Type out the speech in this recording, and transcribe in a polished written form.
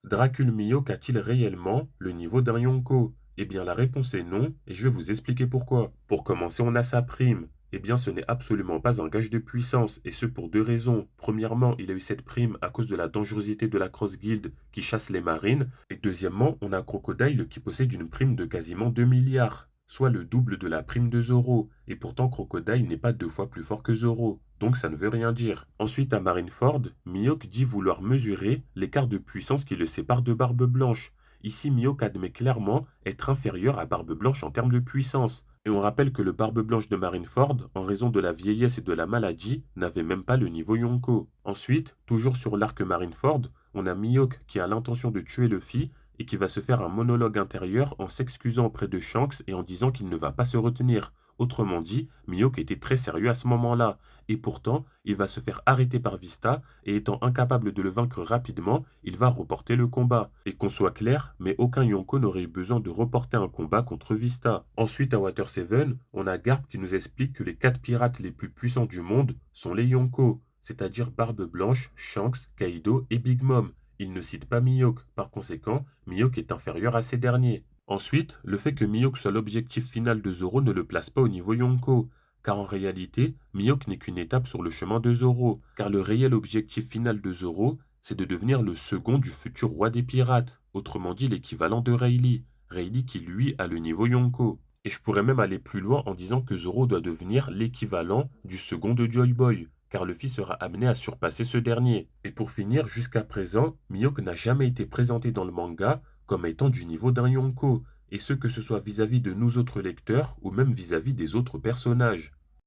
Dracul Mihawk a-t-il réellement le niveau d'un Yonko? Eh bien la réponse est non, et je vais vous expliquer pourquoi. Pour commencer, on a sa prime. Eh bien ce n'est absolument pas un gage de puissance, et ce pour deux raisons. Premièrement, il a eu cette prime à cause de la dangerosité de la Cross Guild qui chasse les marines, et deuxièmement, on a Crocodile qui possède une prime de quasiment 2 milliards, soit le double de la prime de Zoro, et pourtant Crocodile n'est pas deux fois plus fort que Zoro. Donc ça ne veut rien dire. Ensuite, à Marineford, Mihawk dit vouloir mesurer l'écart de puissance qui le sépare de Barbe Blanche. Ici, Mihawk admet clairement être inférieur à Barbe Blanche en termes de puissance. Et on rappelle que le Barbe Blanche de Marineford, en raison de la vieillesse et de la maladie, n'avait même pas le niveau Yonko. Ensuite, toujours sur l'arc Marineford, on a Mihawk qui a l'intention de tuer Luffy et qui va se faire un monologue intérieur en s'excusant auprès de Shanks et en disant qu'il ne va pas se retenir. Autrement dit, Mihawk était très sérieux à ce moment-là, et pourtant, il va se faire arrêter par Vista, et étant incapable de le vaincre rapidement, il va reporter le combat. Et qu'on soit clair, mais aucun Yonko n'aurait eu besoin de reporter un combat contre Vista. Ensuite, à Water 7, on a Garp qui nous explique que les 4 pirates les plus puissants du monde sont les Yonko, c'est-à-dire Barbe Blanche, Shanks, Kaido et Big Mom. Il ne cite pas Mihawk, par conséquent, Mihawk est inférieur à ces derniers. Ensuite, le fait que Mihawk soit l'objectif final de Zoro ne le place pas au niveau Yonko, car en réalité, Mihawk n'est qu'une étape sur le chemin de Zoro, car le réel objectif final de Zoro, c'est de devenir le second du futur roi des pirates, autrement dit l'équivalent de Rayleigh, Rayleigh qui lui a le niveau Yonko. Et je pourrais même aller plus loin en disant que Zoro doit devenir l'équivalent du second de Joy Boy, car Luffy sera amené à surpasser ce dernier. Et pour finir, jusqu'à présent, Mihawk n'a jamais été présenté dans le manga comme étant du niveau d'un Yonko, et ce que ce soit vis-à-vis de nous autres lecteurs ou même vis-à-vis des autres personnages.